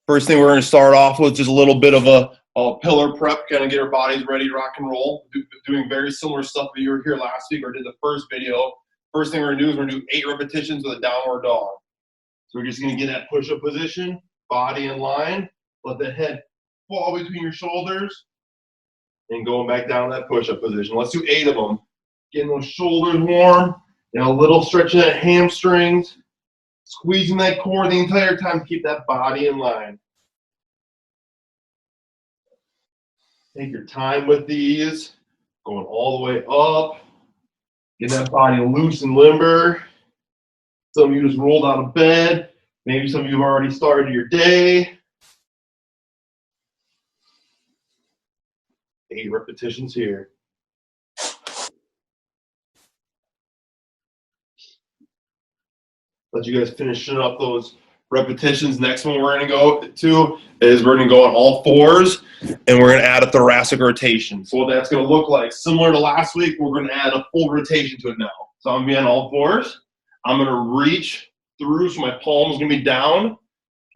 First thing we're going to start off with just a little bit of a pillar prep, kind of get our bodies ready to rock and roll. Doing very similar stuff that you were here last week or did the first video. First thing we're going to do is we're going to do 8 repetitions with a downward dog. So we're just going to get that push-up position, body in line, let the head fall between your shoulders, and going back down to that push-up position. Let's do 8 of them. Getting those shoulders warm, and a little stretch of that hamstrings, squeezing that core the entire time to keep that body in line. Take your time with these, going all the way up. Get that body loose and limber. Some of you just rolled out of bed. Maybe some of you have already started your day. 8 repetitions here. Let you guys finishing up those repetitions. Next one we're going to go to is we're going to go on all fours, and we're going to add a thoracic rotation. So what that's going to look like, similar to last week, we're going to add a full rotation to it now. So I'm going to be on all fours. I'm going to reach through, so my palm is going to be down,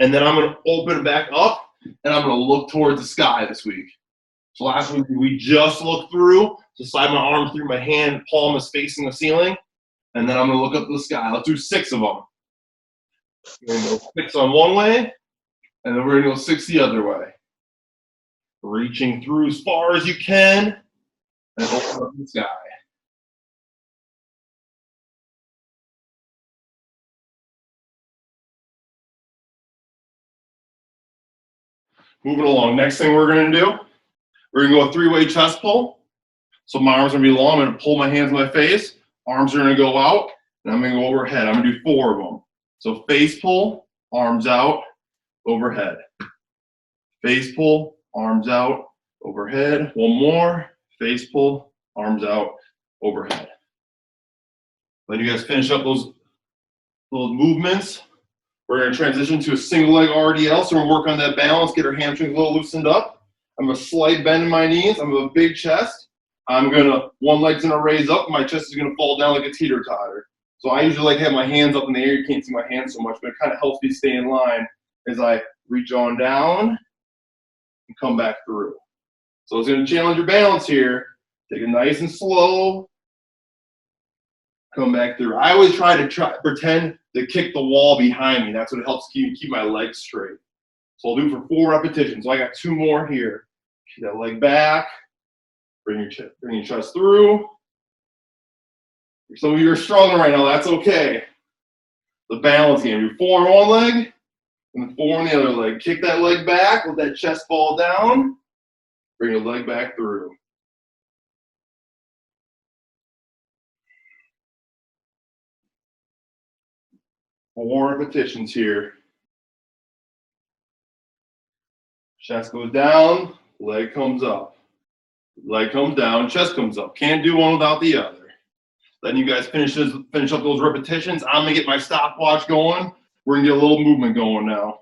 and then I'm going to open it back up, and I'm going to look towards the sky this week. So last week we just looked through, so slide my arm through, my hand, palm is facing the ceiling, and then I'm going to look up to the sky. Let's do 6 of them. We're going to go 6 on one way, and then we're going to go 6 the other way. Reaching through as far as you can, and open up the sky. Moving along, next thing we're going to do, we're going to go a 3-way chest pull. So my arms are going to be long. I'm going to pull my hands in my face. Arms are going to go out, and I'm going to go overhead. I'm going to do 4 of them. So face pull, arms out, overhead. Face pull, arms out, overhead. One more. Face pull, arms out, overhead. Then you guys finish up those movements. We're going to transition to a single leg RDL, so we're going to work on that balance, get our hamstrings a little loosened up. I'm going to slight bend in my knees. I'm going to have a big chest. I'm going to, one leg's going to raise up, my chest is going to fall down like a teeter-totter. So I usually like to have my hands up in the air. You can't see my hands so much, but it kind of helps me stay in line as I reach on down and come back through. So it's going to challenge your balance here. Take it nice and slow. Come back through. I always try to pretend to kick the wall behind me. That's what helps keep my legs straight. So I'll do for 4 repetitions. So I got 2 more here. Keep that leg back. Bring your chest through. Some of you are struggling right now. That's okay. The balance game. Do 4 on one leg and 4 on the other leg. Kick that leg back. Let that chest fall down. Bring your leg back through. Four repetitions here. Chest goes down, leg comes up. Leg comes down, chest comes up. Can't do one without the other. Then you guys finish up those repetitions. I'm going to get my stopwatch going. We're going to get a little movement going now.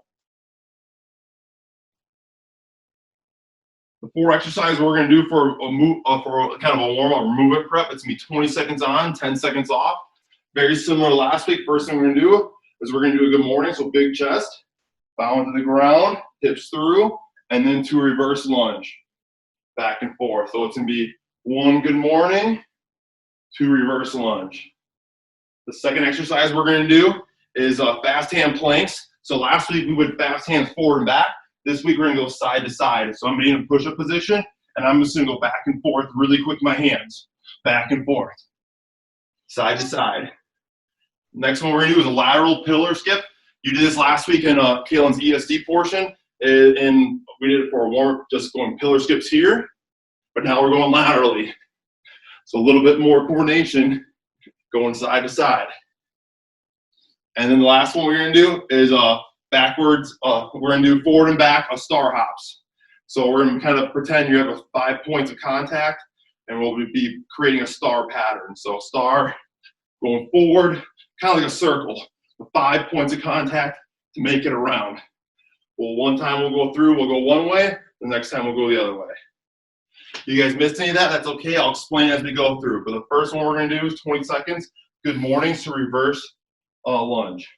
The 4 exercises we're going to do for kind of a warm-up movement prep, it's going to be 20 seconds on, 10 seconds off. Very similar to last week. First thing we're going to do is we're going to do a good morning, so big chest, bow into the ground, hips through, and then to a reverse lunge, back and forth. So it's going to be 1 good morning, 2 reverse lunge. The second exercise we're going to do is fast hand planks. So last week we went fast hands forward and back. This week we're going to go side to side. So I'm going to be in a push-up position, and I'm just going to go back and forth really quick with my hands, back and forth, side to side. Next one we're going to do is a lateral pillar skip. You did this last week in Kaylin's ESD portion, and we did it for a warm-up, just going pillar skips here, but now we're going laterally. So a little bit more coordination going side to side. And then the last one we're going to do is backwards. We're going to do forward and back of star hops. So we're going to kind of pretend you have 5 points of contact, and we'll be creating a star pattern. So star going forward, kind of like a circle, with 5 points of contact to make it around. Well, one time we'll go through, we'll go one way, the next time we'll go the other way. You guys missed any of that? That's okay. I'll explain as we go through. But the first one we're going to do is 20 seconds. Good mornings to reverse lunge.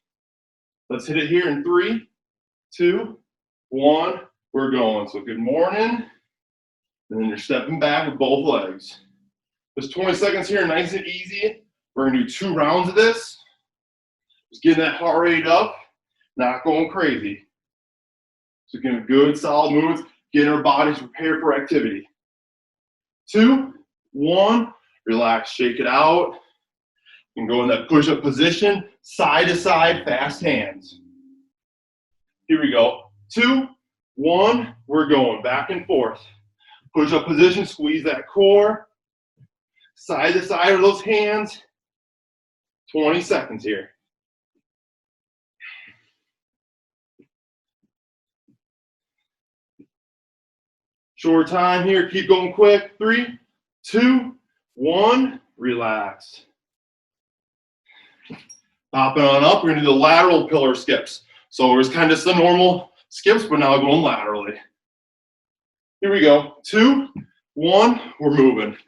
Let's hit it here in 3, 2, 1, we're going. So good morning. And then you're stepping back with both legs. Just 20 seconds here, nice and easy. We're gonna do 2 rounds of this. Just getting that heart rate up, not going crazy. So getting good, solid movements, getting our bodies prepared for activity. 2, 1, relax, shake it out. And go in that push-up position, side to side, fast hands. Here we go. 2, 1, we're going back and forth. Push-up position, squeeze that core. Side to side of those hands. 20 seconds here. Short time here, keep going quick. 3, 2, 1, relax. Popping on up, we're gonna do the lateral pillar skips. So there's kind of some normal skips, but now going laterally. Here we go, 2, 1, we're moving. If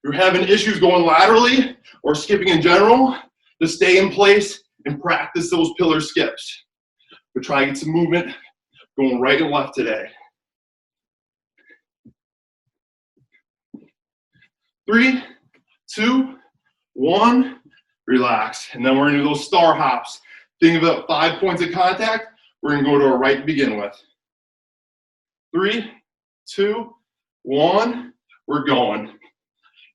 you're having issues going laterally or skipping in general, just stay in place and practice those pillar skips. But try to get some movement going right and left today. 3, 2, 1, relax. And then we're gonna do those star hops. Think about 5 points of contact. We're gonna go to our right to begin with. 3, 2, 1, we're going.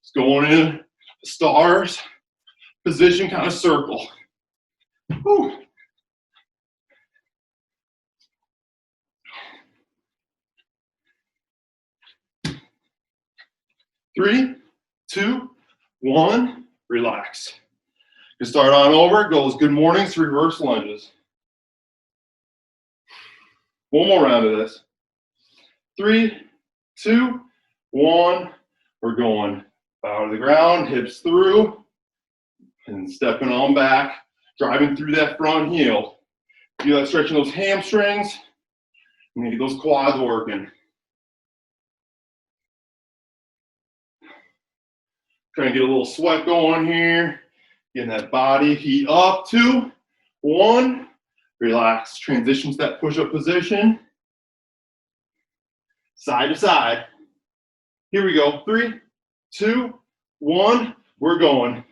It's going in the stars position, kind of circle. Whew. Three, 2, 1, relax. You start on over, goes good mornings to reverse lunges. One more round of this. 3, 2, 1, we're going. Bow to the ground, hips through, and stepping on back, driving through that front heel. Feel that stretching those hamstrings, and get those quads working. Trying to get a little sweat going here. Getting that body heat up. 2, 1, relax. Transition to that push-up position. Side to side. Here we go. 3, 2, 1, we're going.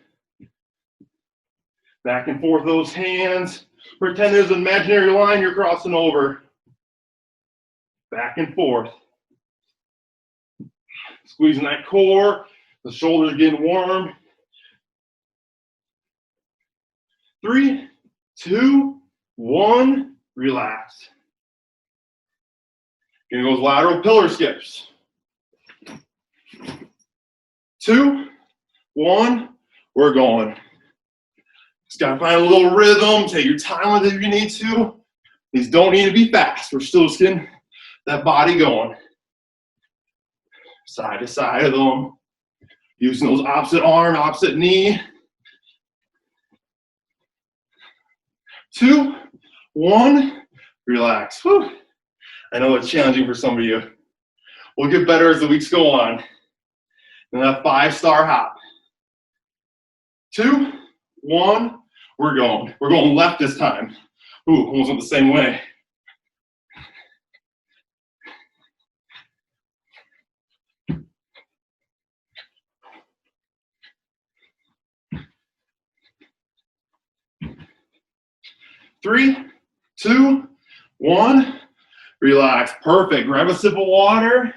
Back and forth those hands. Pretend there's an imaginary line you're crossing over. Back and forth. Squeezing that core. The shoulders getting warm. 3, 2, 1, relax. Gonna go with lateral pillar skips. 2, 1, we're going. Just gotta find a little rhythm. Take your time with it if you need to. These don't need to be fast. We're still just getting that body going. Side to side of them. Using those opposite arm, opposite knee. 2, 1, relax. Whew. I know it's challenging for some of you. We'll get better as the weeks go on. And that 5-star hop. 2, 1, we're going. We're going left this time. Ooh, almost went the same way. Three, 2, 1, relax. Perfect. Grab a sip of water.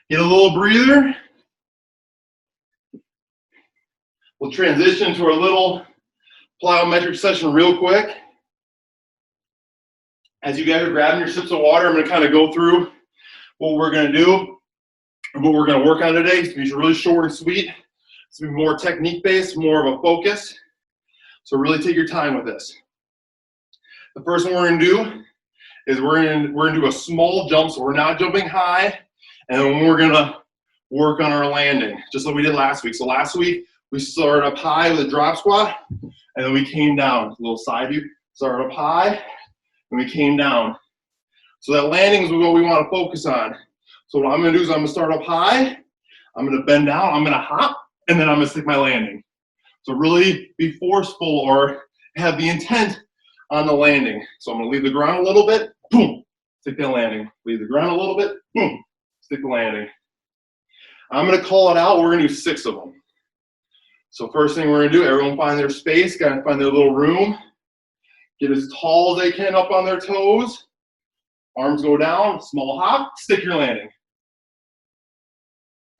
Get a little breather. We'll transition to our little plyometric session real quick. As you guys are grabbing your sips of water, I'm going to kind of go through what we're going to do and what we're going to work on today. It's going to be really short and sweet. It's going to be more technique-based, more of a focus. So really take your time with this. The first one we're going to do is we're going to do a small jump, so we're not jumping high, and then we're going to work on our landing, just like we did last week. So last week, we started up high with a drop squat, and then we came down. A little side view. Started up high, and we came down. So that landing is what we want to focus on. So what I'm going to do is I'm going to start up high, I'm going to bend down, I'm going to hop, and then I'm going to stick my landing. So really be forceful or have the intent on the landing. So I'm going to leave the ground a little bit, boom, stick that landing. Leave the ground a little bit, boom, stick the landing. I'm gonna call it out, we're gonna do 6 of them. So first thing we're gonna do, everyone find their space, gotta find their little room. Get as tall as they can up on their toes. Arms go down, small hop, stick your landing.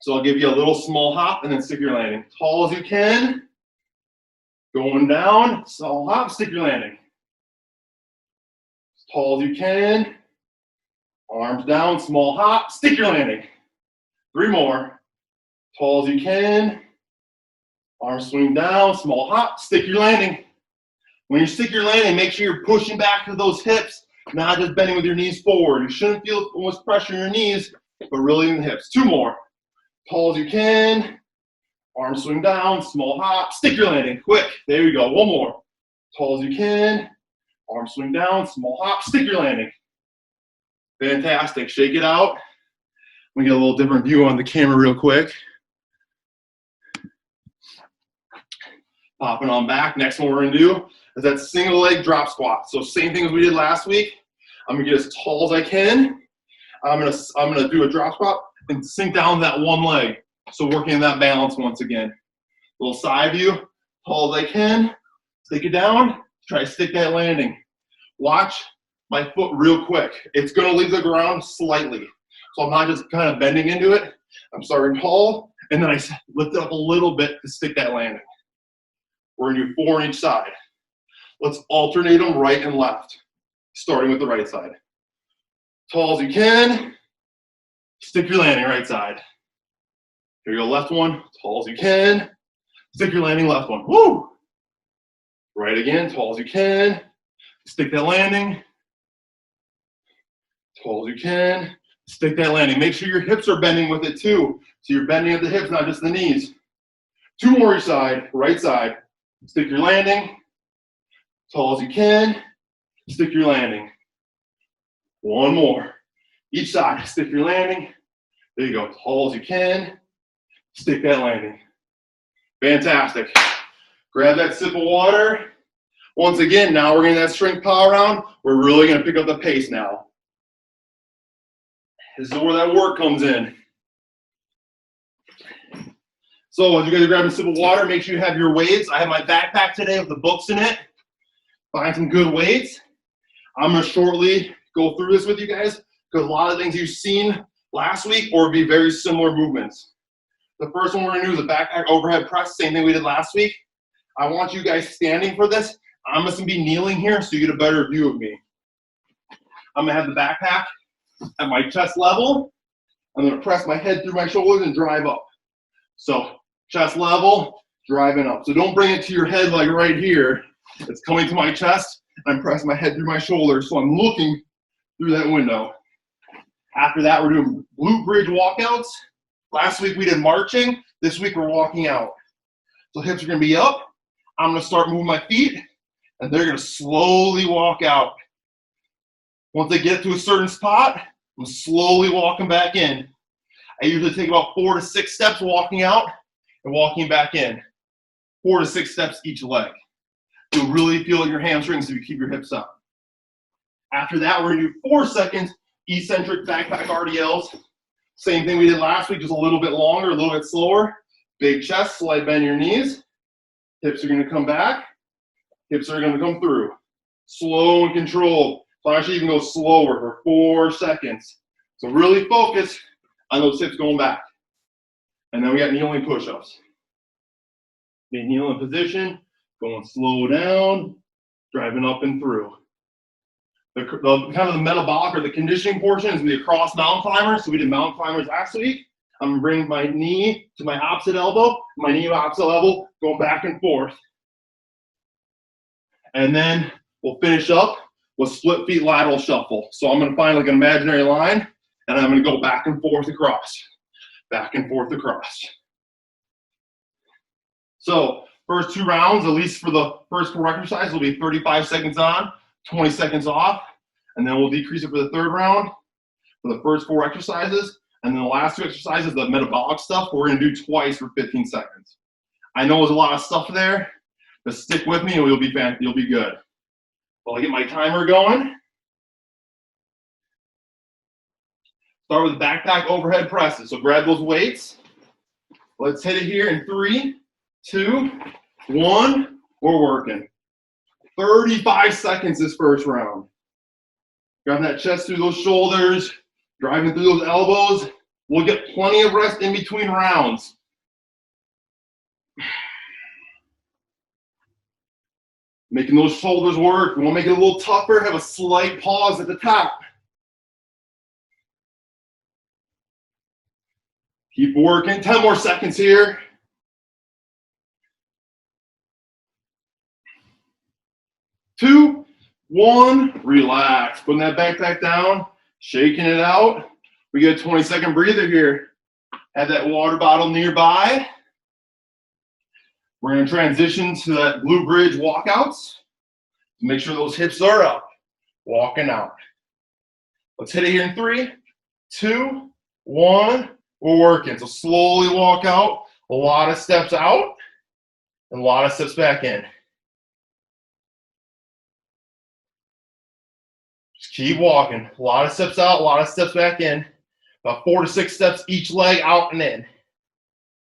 So I'll give you a little small hop and then stick your landing. Tall as you can. Going down, small hop, stick your landing. As tall as you can. Arms down, small hop, stick your landing. 3 more. Tall as you can. Arms swing down, small hop, stick your landing. When you stick your landing, make sure you're pushing back to those hips, not just bending with your knees forward. You shouldn't feel much pressure in your knees, but really in the hips. 2 more. Tall as you can. Arms swing down, small hop, stick your landing, quick. There you go, 1 more. Tall as you can. Arms swing down, small hop, stick your landing. Fantastic, shake it out. Let me get a little different view on the camera real quick. Popping on back, next one we're gonna do is that single leg drop squat. So same thing as we did last week. I'm gonna get as tall as I can. I'm gonna do a drop squat and sink down that one leg. So working that balance once again. Little side view, tall as I can. Stick it down, try to stick that landing. Watch my foot real quick. It's gonna leave the ground slightly. So I'm not just kind of bending into it. I'm starting tall, and then I lift it up a little bit to stick that landing. We're gonna do 4 on each side. Let's alternate them right and left, starting with the right side. Tall as you can, stick your landing right side. Here you go, left one, tall as you can, stick your landing, left one, woo! Right again, tall as you can, stick that landing. Tall as you can, stick that landing. Make sure your hips are bending with it too. So you're bending at the hips, not just the knees. 2 more each side, right side. Stick your landing, tall as you can, stick your landing. 1 more. Each side, stick your landing. There you go, tall as you can, stick that landing. Fantastic. Grab that sip of water. Once again, now we're getting that strength power round. We're really gonna pick up the pace now. This is where that work comes in. So as you guys are grabbing a sip of water, make sure you have your weights. I have my backpack today with the books in it. Find some good weights. I'm gonna shortly go through this with you guys because a lot of things you've seen last week or be very similar movements. The first one we're gonna do is a backpack overhead press, same thing we did last week. I want you guys standing for this. I'm just gonna be kneeling here so you get a better view of me. I'm gonna have the backpack at my chest level. I'm gonna press my head through my shoulders and drive up. So chest level, driving up. So don't bring it to your head like right here. It's coming to my chest, and I'm pressing my head through my shoulders, so I'm looking through that window. After that, we're doing glute bridge walkouts. Last week we did marching. This week we're walking out. So hips are gonna be up. I'm gonna start moving my feet, and they're gonna slowly walk out. Once they get to a certain spot, I'm slowly walking back in. I usually take about 4 to 6 steps walking out and walking back in. 4 to 6 steps each leg. You'll really feel your hamstrings if you keep your hips up. After that, we're gonna do 4 seconds eccentric backpack RDLs. Same thing we did last week, just a little bit longer, a little bit slower. Big chest, slight bend your knees. Hips are gonna come back. Hips are gonna come through. Slow and controlled. So I actually even go slower for 4 seconds. So really focus on those hips going back. And then we got kneeling push-ups. Kneeling position, going slow down, driving up and through. The kind of the metabolic or the conditioning portion is the across mountain climbers. So we did mountain climbers last week. I'm gonna bring my knee to my opposite elbow, my knee to opposite elbow, going back and forth. And then we'll finish up with split feet lateral shuffle. So I'm gonna find like an imaginary line, and I'm gonna go back and forth across. Back and forth across. So first 2 rounds, at least for the first 4 exercises, will be 35 seconds on, 20 seconds off, and then we'll decrease it for the 3rd round for the first 4 exercises, and then the last 2 exercises, the metabolic stuff, we're gonna do twice for 15 seconds. I know there's a lot of stuff there, but stick with me and you'll be good. Well, I get my timer going. Start with backpack overhead presses. So grab those weights. Let's hit it here in 3, 2, 1. We're working. 35 seconds this first round. Grabbing that chest through those shoulders, driving through those elbows. We'll get plenty of rest in between rounds. Making those shoulders work. We want to make it a little tougher. Have a slight pause at the top. Keep working. 10 more seconds here. 2, 1. Relax. Putting that backpack down. Shaking it out. We get a 20-second breather here. Have that water bottle nearby. We're going to transition to that glute bridge walkouts. Make sure those hips are up. Walking out. Let's hit it here in 3, 2, 1. We're working. So slowly walk out. A lot of steps out and a lot of steps back in. Just keep walking. A lot of steps out, a lot of steps back in. About 4 to 6 steps each leg out and in.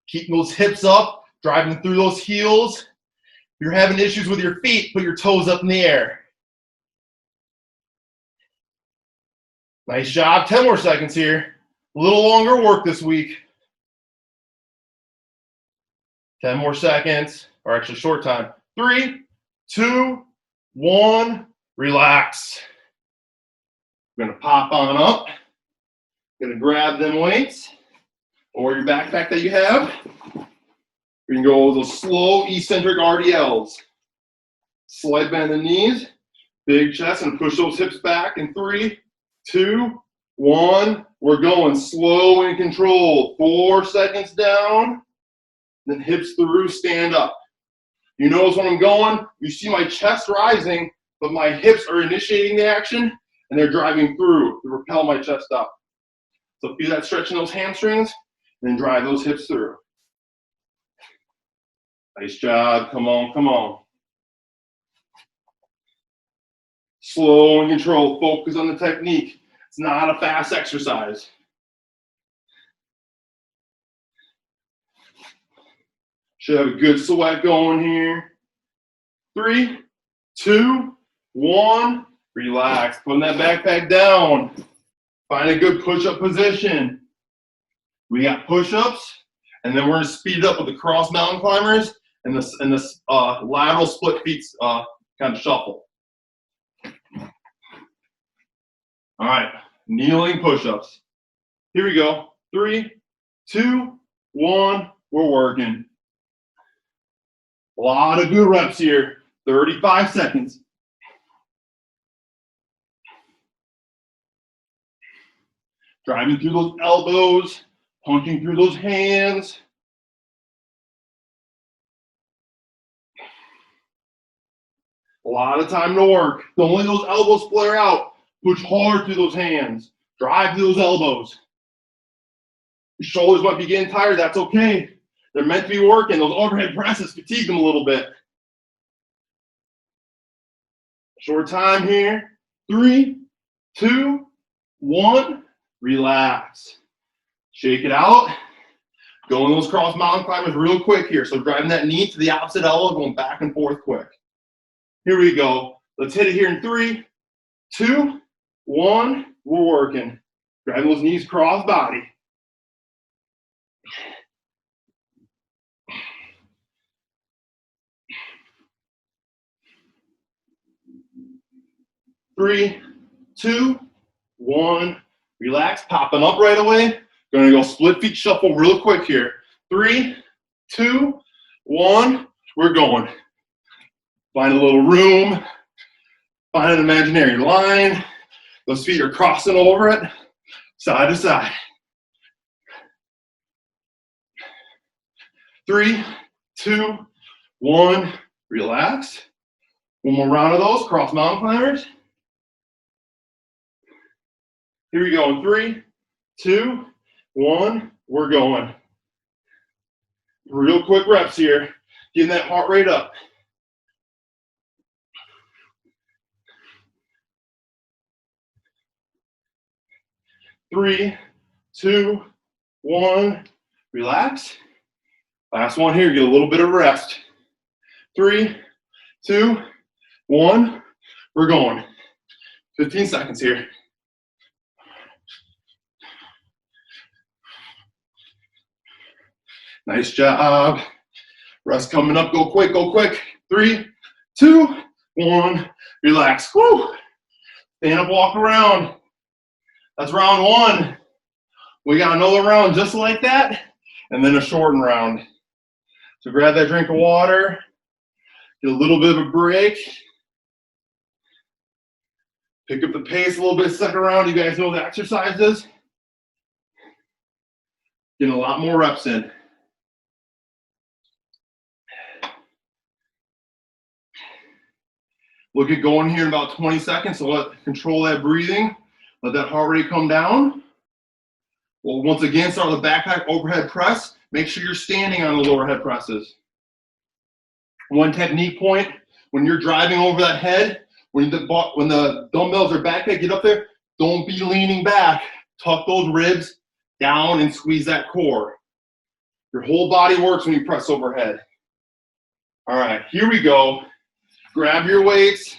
Keeping those hips up, driving through those heels. If you're having issues with your feet, put your toes up in the air. Nice job. 10 more seconds here. A little longer work this week. 10 more seconds, or actually short time. 3, 2, 1. Relax. We're going to pop on up. Going to grab them weights or your backpack that you have. We can go with those slow eccentric RDLs. Slight bend in the knees, big chest, and push those hips back in 3, 2, 1. We're going slow and controlled. 4 seconds down, then hips through, stand up. You notice when I'm going, you see my chest rising, but my hips are initiating the action, and they're driving through to propel my chest up. So feel that stretch in those hamstrings, and then drive those hips through. Nice job. Come on, come on. Slow and controlled. Focus on the technique. It's not a fast exercise. Should have a good sweat going here. 3, 2, 1. Relax. Putting that backpack down. Find a good push-up position. We got push-ups, and then we're going to speed it up with the cross mountain climbers and the lateral split feet kind of shuffle. All right, kneeling push-ups. Here we go. 3, 2, 1. We're working. A lot of good reps here. 35 seconds. Driving through those elbows, punching through those hands. A lot of time to work. Don't let those elbows flare out. Push hard through those hands. Drive through those elbows. Your shoulders might be getting tired. That's okay. They're meant to be working. Those overhead presses fatigue them a little bit. Short time here. 3, 2, 1. Relax. Shake it out. Go in those cross mountain climbers real quick here. So driving that knee to the opposite elbow, going back and forth quick. Here we go. Let's hit it here in 3, 2, 1. We're working. Driving those knees cross body. Three, 2, 1. Relax. Popping up right away. Gonna go split feet shuffle real quick here. 3, 2, 1. We're going. Find a little room. Find an imaginary line. Those feet are crossing over it, side to side. 3, 2, 1. Relax. One more round of those cross mountain climbers. Here we go in 3, 2, 1. We're going. Real quick reps here. Getting that heart rate up. 3, 2, 1. Relax. Last one here. Get a little bit of rest. 3, 2, 1. We're going. 15 seconds here. Nice job. Rest coming up. Go quick, go quick. 3, 2, 1. Relax. Woo. Stand up, walk around. That's round 1. We got another round just like that, and then a shortened round. So grab that drink of water, get a little bit of a break. Pick up the pace a little bit, second round. You guys know the exercises. Getting a lot more reps in. Look at going here in about 20 seconds, so control that breathing. Let that heart rate come down. Well, once again, start with the backpack overhead press. Make sure you're standing on the lower head presses. One technique point, when you're driving over that head, when the dumbbells are backpack, get up there, don't be leaning back. Tuck those ribs down and squeeze that core. Your whole body works when you press overhead. All right, here we go. Grab your weights,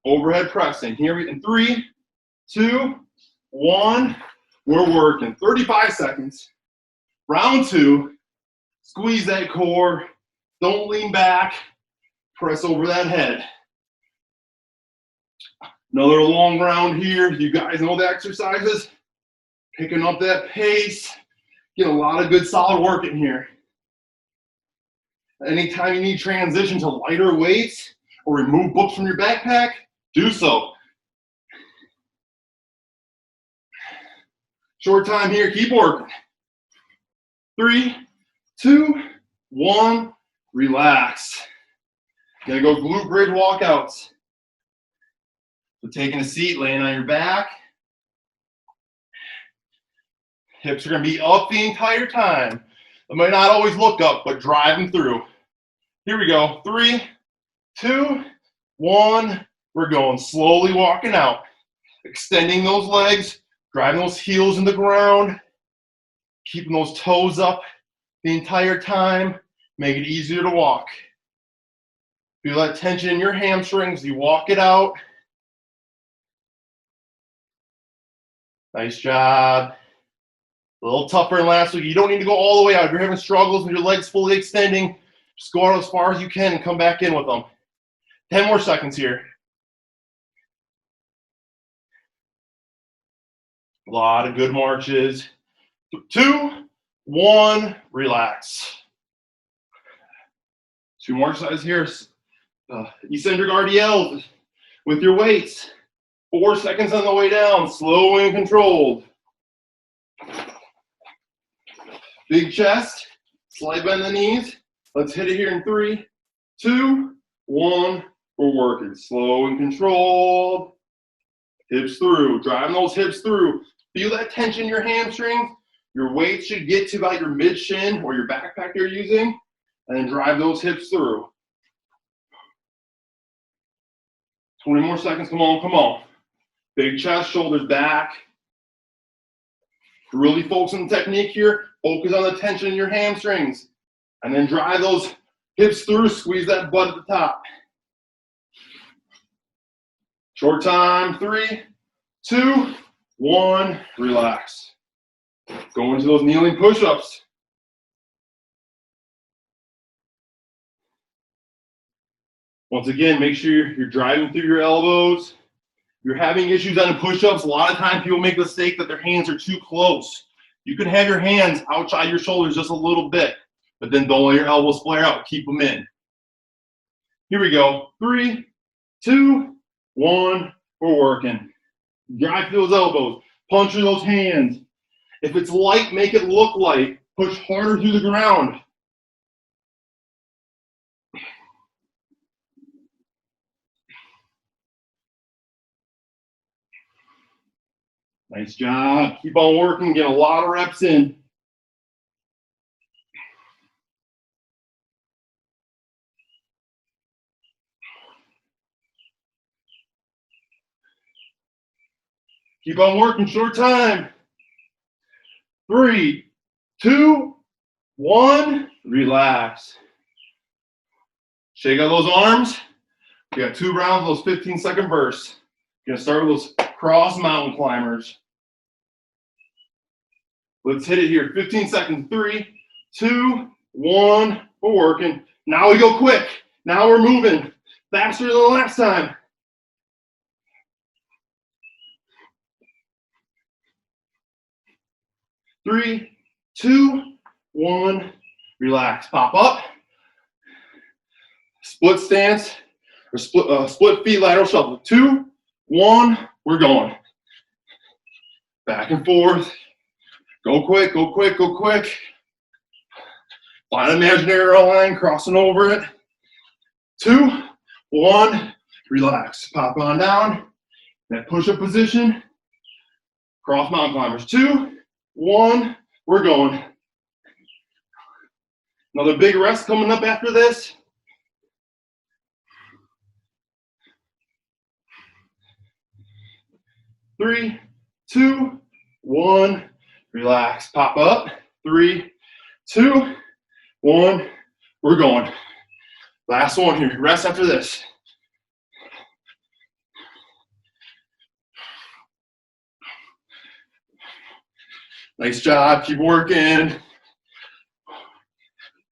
overhead pressing. Here we in 3, 2, 1. We're working 35 seconds. Round 2. Squeeze that core. Don't lean back. Press over that head. Another long round here. You guys know the exercises. Picking up that pace. Get a lot of good solid work in here. Anytime you need transition to lighter weights or remove books from your backpack, do so. Short time here, keep working. 3, 2, 1, relax. Gonna go glute bridge walkouts. So taking a seat, laying on your back. Hips are gonna be up the entire time. It might not always look up, but drive them through. Here we go. 3, 2, 1. We're going slowly walking out. Extending those legs, driving those heels in the ground, keeping those toes up the entire time. Make it easier to walk. Feel that tension in your hamstrings. You walk it out. Nice job. A little tougher than last week. You don't need to go all the way out. If you're having struggles with your legs fully extending, just go out as far as you can and come back in with them. 10 more seconds here. A lot of good marches. 2, 1, relax. 2 more exercises here. Eccentric RDLs with your weights. 4 seconds on the way down, slow and controlled. Big chest, slight bend in the knees. Let's hit it here in 3, 2, 1. We're working slow and controlled. Hips through, driving those hips through. Feel that tension in your hamstrings. Your weight should get to about your mid shin or your backpack you're using, and then drive those hips through. 20 more seconds, come on, come on. Big chest, shoulders back. Really focus on the technique here. Focus on the tension in your hamstrings. And then drive those hips through, squeeze that butt at the top. Short time, 3, 2, 1, relax. Go into those kneeling push-ups. Once again, make sure you're driving through your elbows. If you're having issues on the push-ups, a lot of times people make the mistake that their hands are too close. You can have your hands outside your shoulders just a little bit, but then don't let your elbows flare out. Keep them in. Here we go. 3, 2, 1. We're working. Drive through those elbows. Punch through those hands. If it's light, make it look light. Push harder through the ground. Nice job. Keep on working. Get a lot of reps in. Keep on working. Short time. 3, 2, 1. Relax. Shake out those arms. We got 2 rounds of those 15-second bursts. You're gonna start with those cross mountain climbers. Let's hit it here. 15 seconds. 3, 2, 1. We're working. Now we go quick. Now we're moving faster than the last time. 3, 2, 1. Relax. Pop up. Split stance or split feet lateral shuffle. 2, 1. We're going. Back and forth. Go quick, go quick, go quick. Find an imaginary line, crossing over it. 2, 1. Relax. Pop on down. That push-up position. Cross mountain climbers. 2, 1. We're going. Another big rest coming up after this. 3, 2, 1. Relax. Pop up. 3, 2, 1. We're going. Last one here. Rest after this. Nice job. Keep working.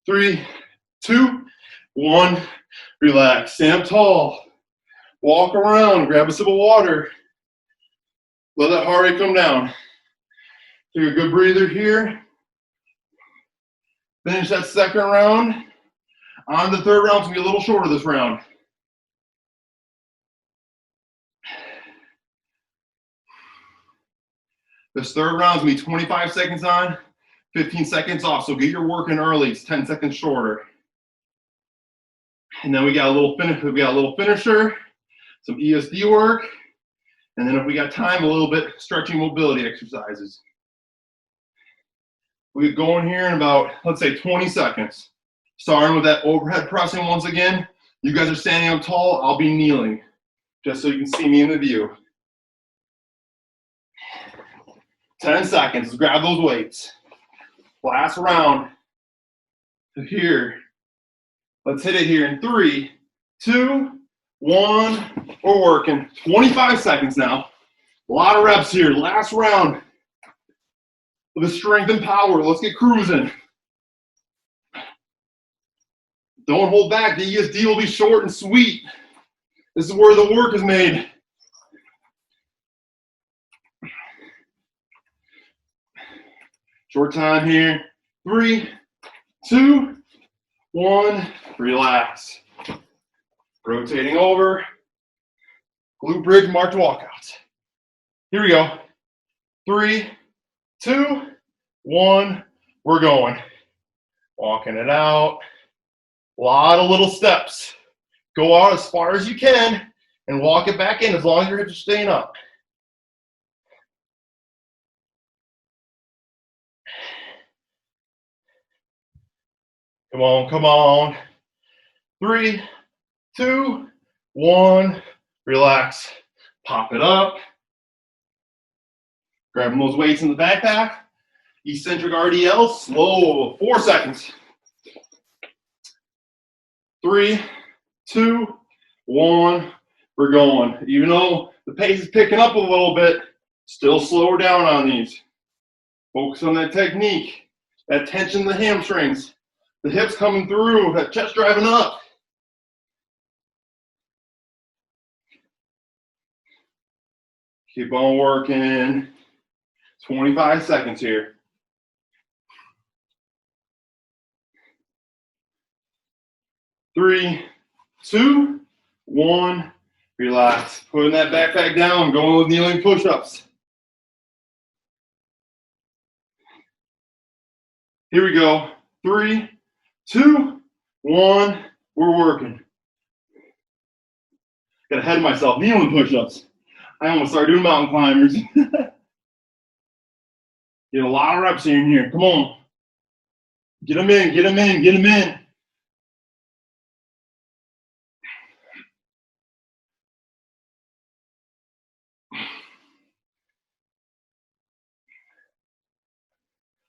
3, 2, 1. Relax. Stand up tall. Walk around. Grab a sip of water. Let that heart rate come down. Take a good breather here. Finish that second round. On the third round, it's going to be a little shorter this round. This third round is going to be 25 seconds on, 15 seconds off. So get your work in early. It's 10 seconds shorter. And then we got a little finisher, some ESD work. And then if we got time, a little bit stretching mobility exercises. We get going here in about, let's say, 20 seconds. Starting with that overhead pressing once again. You guys are standing up tall. I'll be kneeling, just so you can see me in the view. 10 seconds. Let's grab those weights. Last round. Here. Let's hit it here in 3, 2, 1. We're working. 25 seconds now. A lot of reps here. Last round. With the strength and power. Let's get cruising. Don't hold back. The ESD will be short and sweet. This is where the work is made. Short time here. 3, 2, 1. Relax. Rotating over. Glute bridge, march walkouts. Here we go. 3, 2, 1. We're going. Walking it out. A lot of little steps. Go out as far as you can and walk it back in as long as your hips are staying up. Come on, come on. 3, 2, 1. Relax. Pop it up. Grabbing those weights in the backpack. Eccentric RDL, slow. 4 seconds. 3, 2, 1. We're going. Even though the pace is picking up a little bit, still slower down on these. Focus on that technique, that tension in the hamstrings, the hips coming through, that chest driving up. Keep on working. 25 seconds here. 3, 2, 1. Relax. Putting that backpack down, going with kneeling push-ups. Here we go. 3, 2, 1. We're working. Got ahead of myself. Kneeling push-ups. I almost started doing mountain climbers. Get a lot of reps in here. Come on. Get them in, get them in, get them in.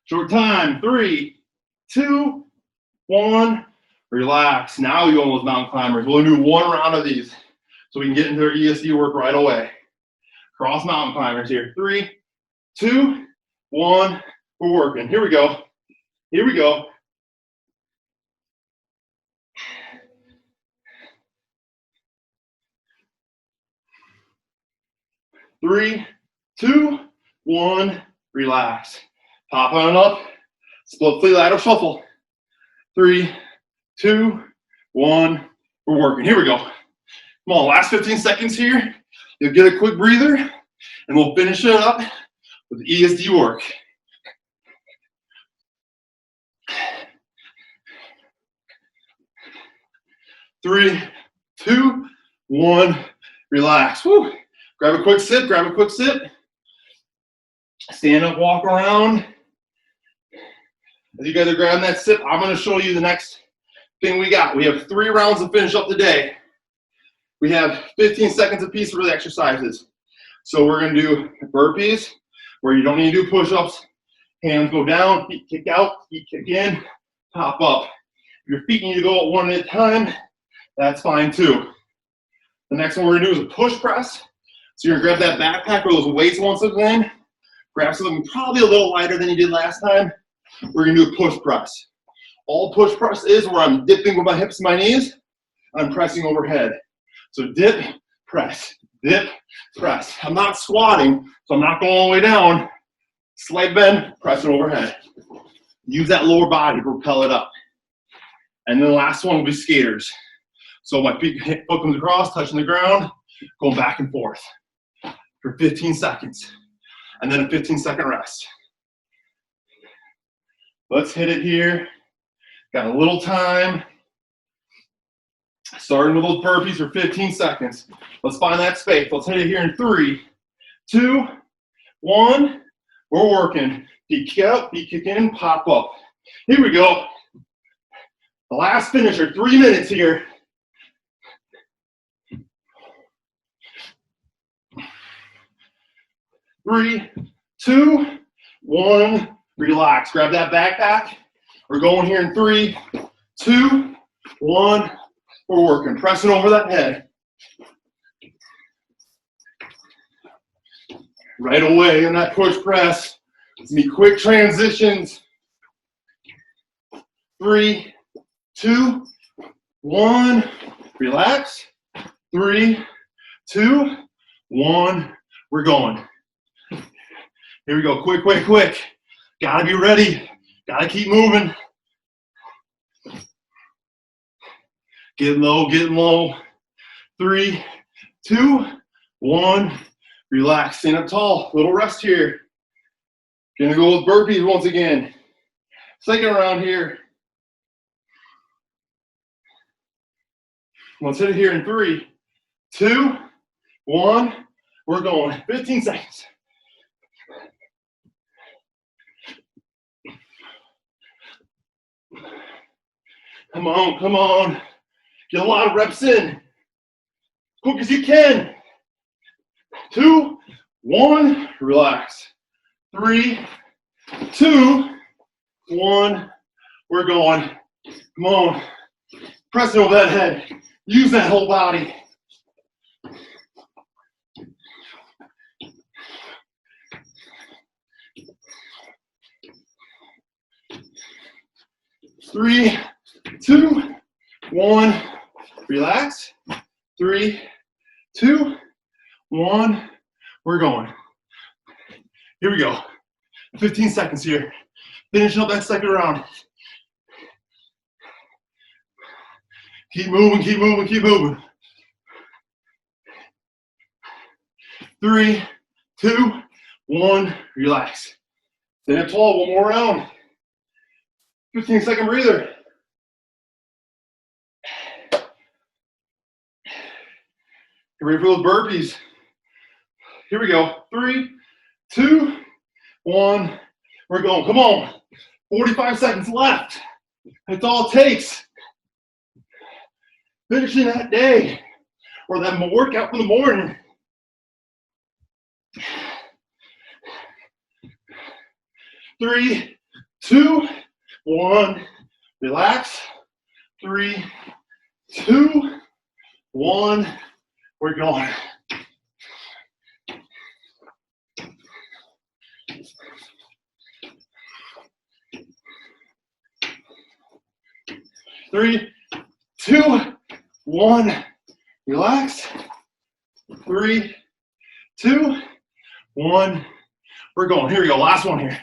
Short time. 3, 2, 1. Relax. Now you go with mountain climbers. We'll do one round of these so we can get into our ESD work right away. Cross mountain climbers here. 3, 2, 1. We're working. Here we go. Here we go. 3, 2, 1. Relax. Pop on up. Split fleet lateral shuffle. 3, 2, 1. We're working. Here we go. Come on, last 15 seconds here. You'll get a quick breather, and we'll finish it up with ESD work. 3, 2, 1. Relax. Woo. Grab a quick sip. Grab a quick sip. Stand up, walk around. As you guys are grabbing that sip, I'm going to show you the next thing we got. We have 3 rounds to finish up the day. We have 15 seconds apiece for the exercises. So we're going to do burpees, where you don't need to do push-ups. Hands go down, feet kick out, feet kick in, pop up. If your feet need to go one at a time, that's fine too. The next one we're going to do is a push press. So you're going to grab that backpack or those weights once again. Grab something probably a little lighter than you did last time. We're going to do a push press. All push press is where I'm dipping with my hips and my knees. I'm pressing overhead. So dip, press, dip, press. I'm not squatting, so I'm not going all the way down. Slight bend, pressing overhead. Use that lower body to propel it up. And then the last one will be skaters. So my foot comes across, touching the ground, going back and forth for 15 seconds. And then a 15-second rest. Let's hit it here. Got a little time. Starting with those burpees for 15 seconds. Let's find that space. Let's hit it here in 3, 2, 1. We're working. Feet kick out, feet kick in, pop up. Here we go. The last finisher, 3 minutes here. Three, 2, 1. Relax. Grab that backpack. We're going here in 3, 2, 1. We're working. Pressing over that head. Right away in that push press. It's going to be quick transitions. 3, 2, 1. Relax. 3, 2, 1. We're going. Here we go. Quick, quick, quick. Gotta be ready. Gotta keep moving. Getting low, getting low. 3, 2, 1. Relax. Stand up tall. Little rest here. Gonna go with burpees once again. Second round here. Let's hit it here in 3, 2, 1. We're going. 15 seconds. Come on, come on. Get a lot of reps in. Quick as you can. 2, 1. Relax. 3, 2, 1. We're going. Come on. Pressing over that head. Use that whole body. Three, 2, 1. Relax. 3, 2, 1. We're going. Here we go. 15 seconds here. Finishing up that second round. Keep moving, keep moving, keep moving. 3, 2, 1. Relax. Stand up tall. One more round. 15-second breather. Get ready for those burpees. Here we go. 3, 2, 1. We're going. Come on. 45 seconds left. That's all it takes. Finishing that day or that workout for the morning. Three, 2, 1, relax. 3, 2, 1, we're going. Three, 2, 1, relax. 3, 2, 1, we're going. Here we go, last one here.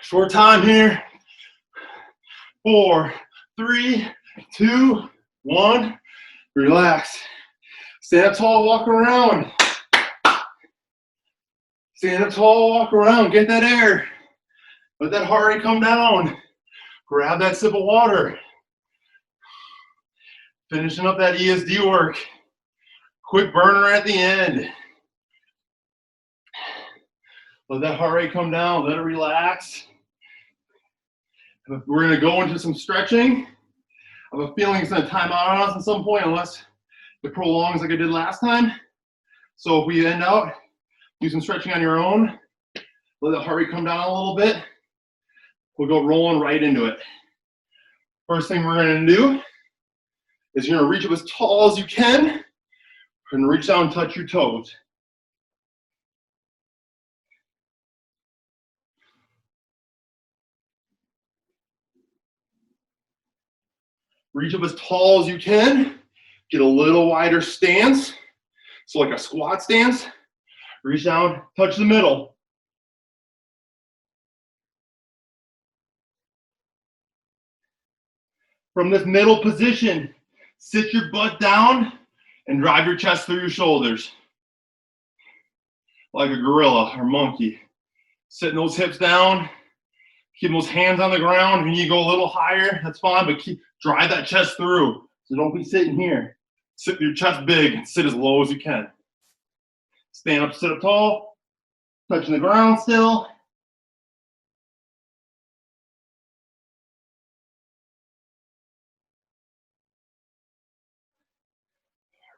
Short time here. 4, 3, 2, 1, relax. Stand up tall, walk around. Stand up tall, walk around, get that air. Let that heart rate come down. Grab that sip of water. Finishing up that ESD work. Quick burner at the end. Let that heart rate come down, let it relax. We're gonna go into some stretching. I have a feeling it's gonna time out on us at some point unless it prolongs like I did last time. So if we end out, do some stretching on your own. Let the heart rate come down a little bit. We'll go rolling right into it. First thing we're gonna do is you're gonna reach up as tall as you can and reach down and touch your toes. Reach up as tall as you can. Get a little wider stance. So like a squat stance. Reach down, touch the middle. From this middle position, sit your butt down and drive your chest through your shoulders. Like a gorilla or monkey. Sitting those hips down. Keep those hands on the ground. If you need to go a little higher, that's fine, but drive that chest through. So don't be sitting here. Sit your chest big and sit as low as you can. Stand up, sit up tall. Touching the ground still.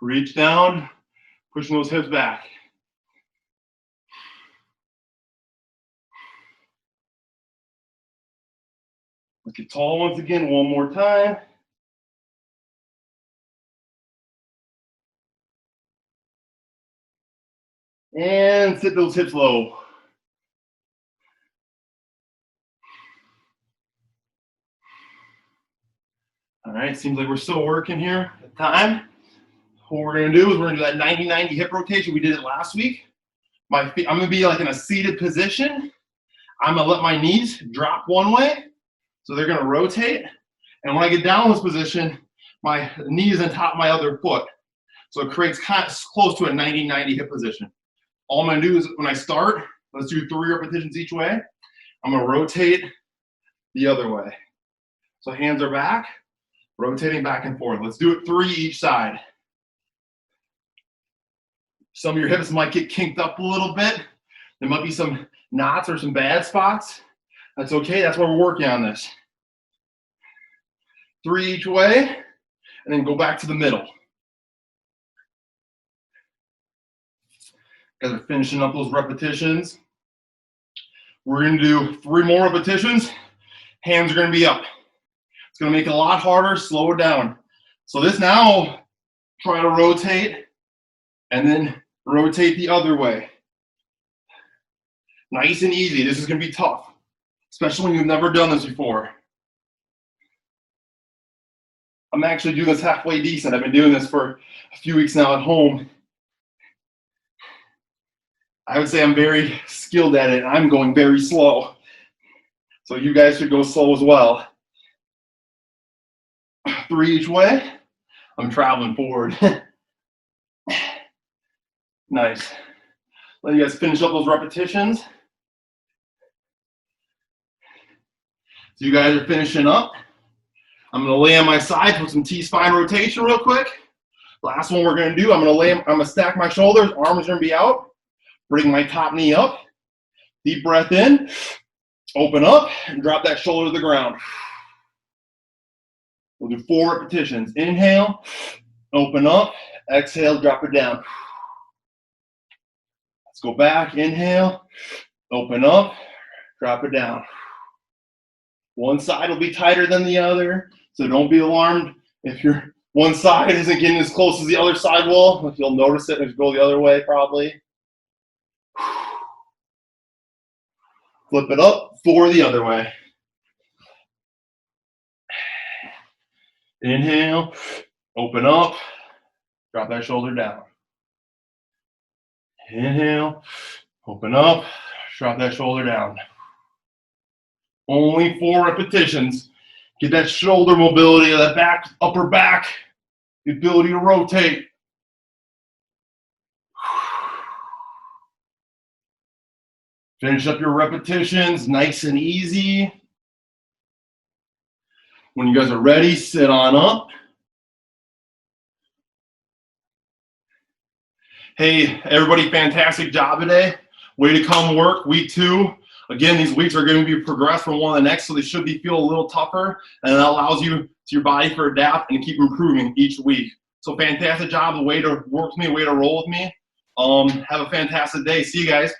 Reach down, pushing those hips back. Let's get tall once again, one more time. And sit those hips low. All right, seems like we're still working here at the time. What we're gonna do is we're gonna do that 90-90 hip rotation. We did it last week. My feet, I'm gonna be like in a seated position. I'm gonna let my knees drop one way. So they're gonna rotate. And when I get down in this position, my knee is on top of my other foot. So it creates kind of close to a 90-90 hip position. All I'm gonna do is when I start, let's do 3 repetitions each way. I'm gonna rotate the other way. So hands are back, rotating back and forth. Let's do it 3 each side. Some of your hips might get kinked up a little bit. There might be some knots or some bad spots. That's okay, that's why we're working on this. 3 each way, and then go back to the middle. Guys are finishing up those repetitions. We're gonna do 3 more repetitions. Hands are gonna be up. It's gonna make it a lot harder, slow it down. So this now, try to rotate, and then rotate the other way. Nice and easy. This is gonna be tough, especially when you've never done this before. I'm actually doing this halfway decent. I've been doing this for a few weeks now at home. I would say I'm very skilled at it. I'm going very slow. So you guys should go slow as well. 3 each way. I'm traveling forward. Nice. Let you guys finish up those repetitions. So you guys are finishing up. I'm gonna lay on my side, put some T-spine rotation real quick. Last one we're gonna do, I'm gonna stack my shoulders, arms are gonna be out. Bring my top knee up. Deep breath in, open up, and drop that shoulder to the ground. We'll do 4 repetitions. Inhale, open up, exhale, drop it down. Let's go back. Inhale, open up, drop it down. One side will be tighter than the other, so don't be alarmed if your one side isn't getting as close as the other side will. You'll notice it as you go the other way, probably. Flip it up, 4 the other way. Inhale, open up, drop that shoulder down. Inhale, open up, drop that shoulder down. Only 4 repetitions. Get that shoulder mobility of that back, upper back, the ability to rotate. Finish up your repetitions nice and easy. When you guys are ready, sit on up. Hey, everybody, fantastic job today. Way to come work, week 2. Again, these weeks are going to be progressed from one to the next, so they should feel a little tougher, and that allows your body to adapt and keep improving each week. So fantastic job, the way to work with me, way to roll with me. Have a fantastic day. See you guys.